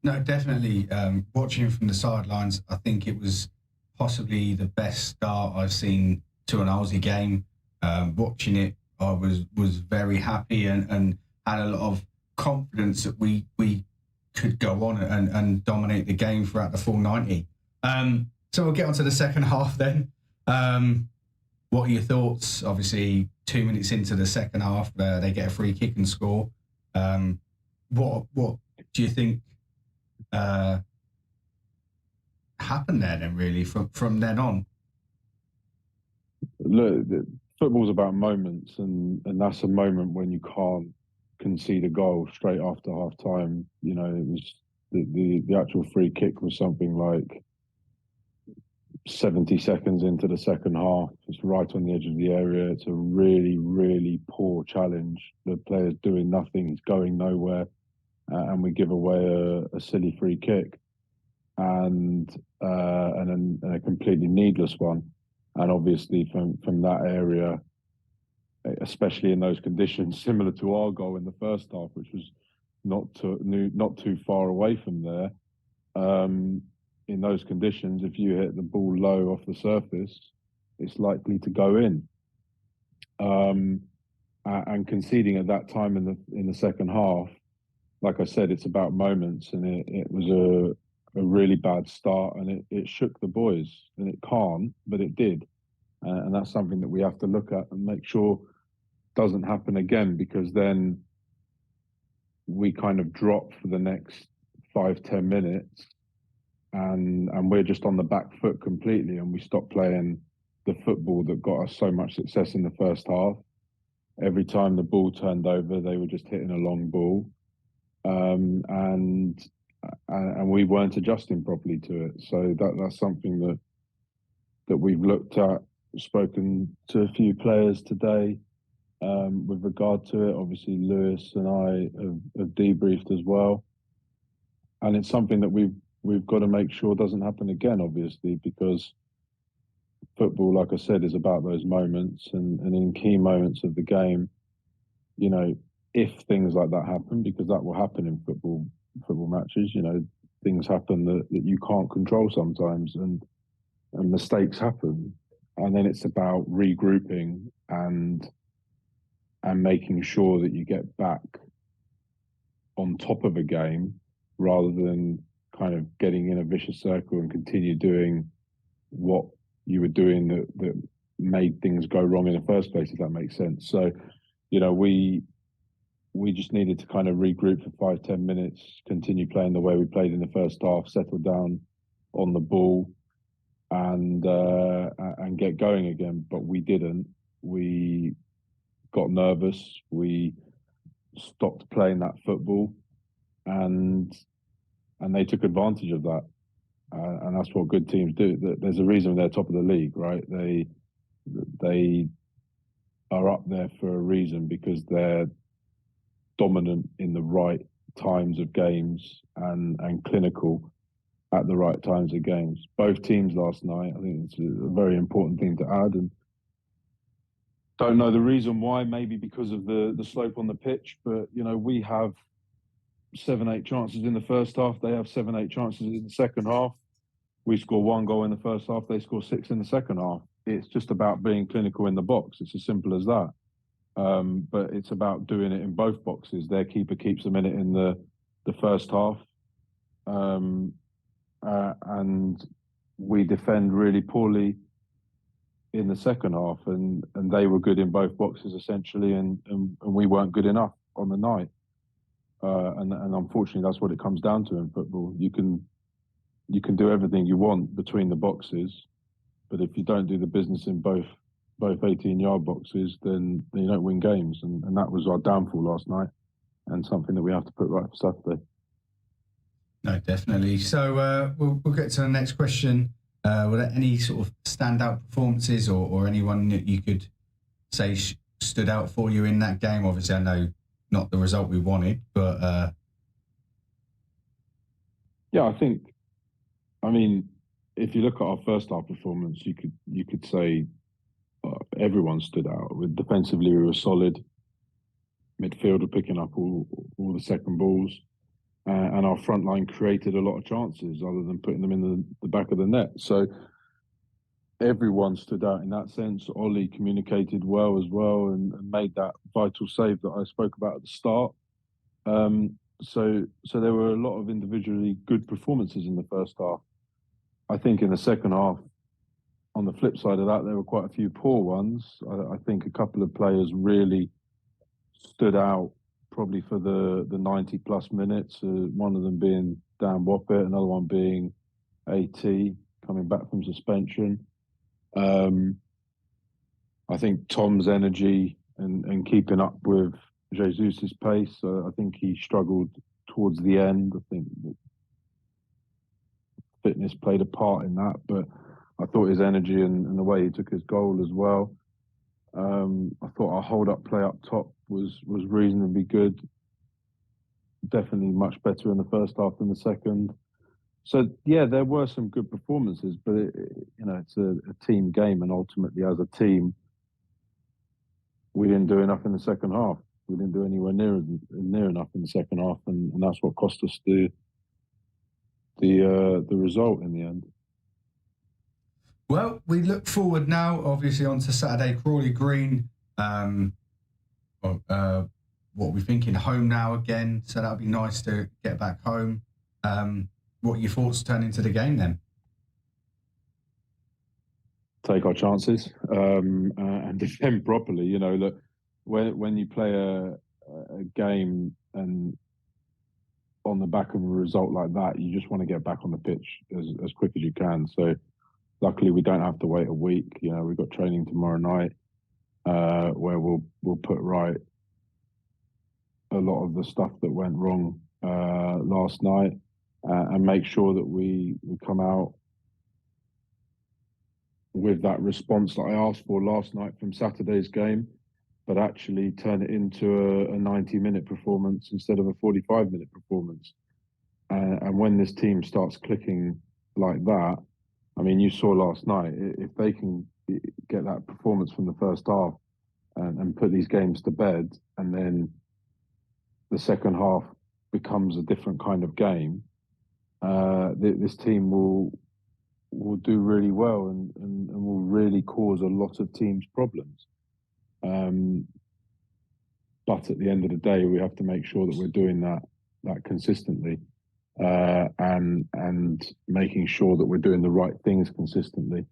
No, definitely. Watching from the sidelines, I think it was possibly the best start I've seen to an Aussie game. Watching it, I was very happy and had a lot of confidence that we could go on and dominate the game throughout the full 90. So we'll get on to the second half then. What are your thoughts? Obviously, 2 minutes into the second half, they get a free kick and score. What do you think uh, happened there then? Really, from then on. Look, football's about moments, and that's a moment when you can't concede a goal straight after half time. You know, it was the actual free kick was something like 70 seconds into the second half. It's right on the edge of the area. It's a really, really poor challenge. The player's doing nothing. He's going nowhere, and we give away a silly free kick, and a completely needless one. And obviously, from that area, especially in those conditions, similar to our goal in the first half, which was not too far away from there. In those conditions, if you hit the ball low off the surface, it's likely to go in. And conceding at that time in the second half, like I said, it's about moments, and it was a really bad start, and it shook the boys, and it can't, but it did, and that's something that we have to look at and make sure doesn't happen again, because then we kind of drop for the next 5-10 minutes, and we're just on the back foot completely, and we stop playing the football that got us so much success in the first half. Every time the ball turned over, they were just hitting a long ball, and we weren't adjusting properly to it. So that's something that we've looked at, spoken to a few players today with regard to it. Obviously, Lewis and I have debriefed as well, and it's something that we've got to make sure doesn't happen again. Obviously, because football, like I said, is about those moments, and in key moments of the game, you know, if things like that happen, because that will happen in football matches, you know, things happen that you can't control sometimes, and mistakes happen, and then it's about regrouping and making sure that you get back on top of a game, rather than kind of getting in a vicious circle and continue doing what you were doing that made things go wrong in the first place, if that makes sense. So, you know, we just needed to kind of regroup for 5-10 minutes, continue playing the way we played in the first half, settle down on the ball, and get going again. But we didn't. We got nervous. We stopped playing that football, and they took advantage of that. And that's what good teams do. There's a reason they're top of the league, right? They are up there for a reason, because they're dominant in the right times of games, and clinical at the right times of games. Both teams last night, I think it's a very important thing to add. And don't know the reason why, maybe because of the slope on the pitch, but, you know, we have 7-8 chances in the first half. They have 7-8 chances in the second half. We score one goal in the first half. They score 6 in the second half. It's just about being clinical in the box. It's as simple as that. But it's about doing it in both boxes. Their keeper keeps them in it in the first half. And we defend really poorly in the second half, and they were good in both boxes essentially, and we weren't good enough on the night. And unfortunately, that's what it comes down to in football. You can do everything you want between the boxes, but if you don't do the business in both 18-yard boxes, then you don't win games. And that was our downfall last night, and something that we have to put right for Saturday. No, definitely. So we'll get to the next question. Were there any sort of standout performances, or anyone that you could say stood out for you in that game? Obviously, I know not the result we wanted, but yeah, I mean, if you look at our first half performance, you could say everyone stood out. Defensively, we were solid. Midfield were picking up all the second balls. and our front line created a lot of chances other than putting them in the back of the net. So everyone stood out in that sense. Ollie communicated well as well and made that vital save that I spoke about at the start. So there were a lot of individually good performances in the first half. I think in the second half, on the flip side of that, there were quite a few poor ones. I think a couple of players really stood out, probably for the 90 plus minutes. One of them being Dan Woppett, another one being AT coming back from suspension. I think Tom's energy and keeping up with Jesus's pace. I think he struggled towards the end. I think fitness played a part in that, but I thought his energy and the way he took his goal as well. I thought our hold-up play up top was reasonably good. Definitely much better in the first half than the second. So yeah, there were some good performances, but it's a team game, and ultimately, as a team, we didn't do enough in the second half. We didn't do anywhere near enough in the second half, and that's what cost us the result in the end. Well, we look forward now, obviously, on to Saturday, Crawley Green. What are we thinking? Home now again, so that'll be nice to get back home. What are your thoughts turning into the game then? Take our chances and defend properly. You know, look, when you play a game and on the back of a result like that, you just want to get back on the pitch as quick as you can. So luckily we don't have to wait a week. You know, we've got training tomorrow night where we'll put right a lot of the stuff that went wrong last night and make sure that we come out with that response that I asked for last night from Saturday's game, but actually turn it into a 90-minute performance instead of a 45-minute performance. And when this team starts clicking like that, I mean, you saw last night, if they can get that performance from the first half and put these games to bed, and then the second half becomes a different kind of game, this team will do really well and will really cause a lot of teams problems. But at the end of the day, we have to make sure that we're doing that consistently and making sure that we're doing the right things consistently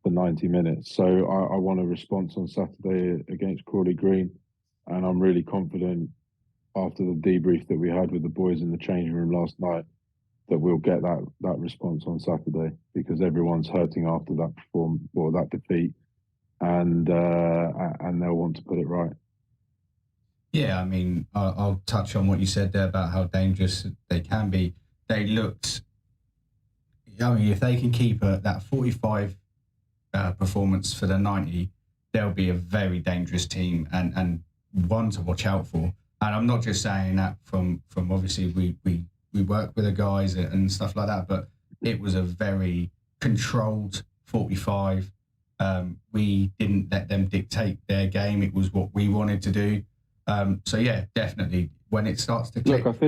for 90 minutes. So I want a response on Saturday against Crawley Green, and I'm really confident after the debrief that we had with the boys in the changing room last night that we'll get that response on Saturday, because everyone's hurting after that defeat, and they'll want to put it right. Yeah, I mean, I'll touch on what you said there about how dangerous they can be. They looked, I mean, if they can keep that 45 performance for the 90, they'll be a very dangerous team and one to watch out for. And I'm not just saying that from obviously we work with the guys and stuff like that, but it was a very controlled 45. We didn't let them dictate their game. It was what we wanted to do. So yeah, definitely when it starts to click. Look,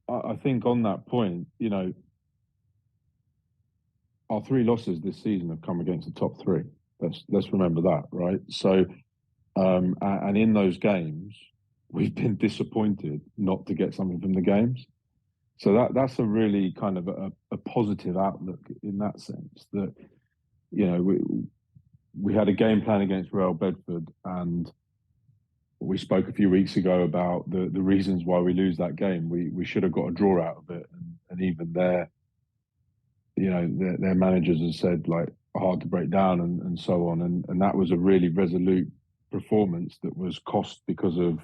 I think on that point, you know, our 3 losses this season have come against the top 3. Let's remember that, right? So, and in those games, we've been disappointed not to get something from the games. So that's a really kind of a positive outlook in that sense. That, you know, we had a game plan against Real Bedford, and we spoke a few weeks ago about the reasons why we lose that game. We should have got a draw out of it, and even their managers have said, like, hard to break down and so on, and that was a really resolute performance that was cost because of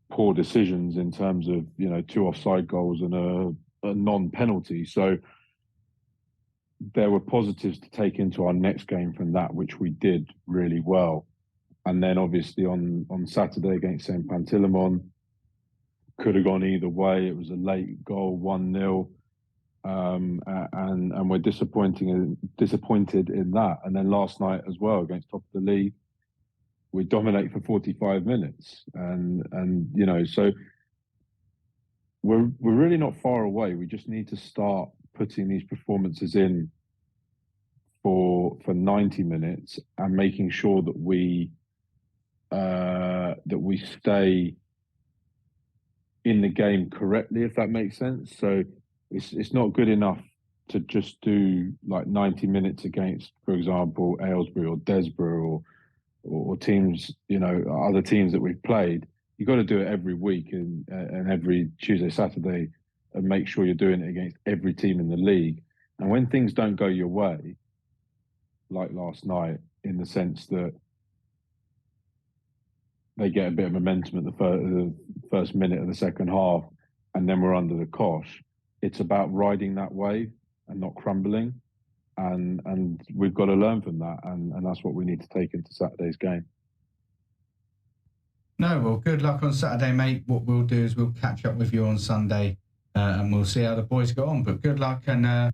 poor decisions in terms of, you know, 2 offside goals and a non-penalty. So there were positives to take into our next game from that, which we did really well. And then obviously on Saturday against St. Pantilimon, could have gone either way. It was a late goal, 1-0. And we're disappointed in that. And then last night as well against top of the league, we dominate for 45 minutes. And you know, so we're really not far away. We just need to start putting these performances in for 90 minutes and making sure that we stay in the game correctly, if that makes sense. So it's not good enough to just do like 90 minutes against, for example, Aylesbury or Desborough or teams, other teams that we've played. You've got to do it every week and every Tuesday, Saturday, and make sure you're doing it against every team in the league. And when things don't go your way, like last night, in the sense that they get a bit of momentum at the first minute of the second half, and then we're under the cosh. It's about riding that wave and not crumbling, and we've got to learn from that, and that's what we need to take into Saturday's game. No, well, good luck on Saturday, mate. What we'll do is we'll catch up with you on Sunday, and we'll see how the boys go on. But good luck, and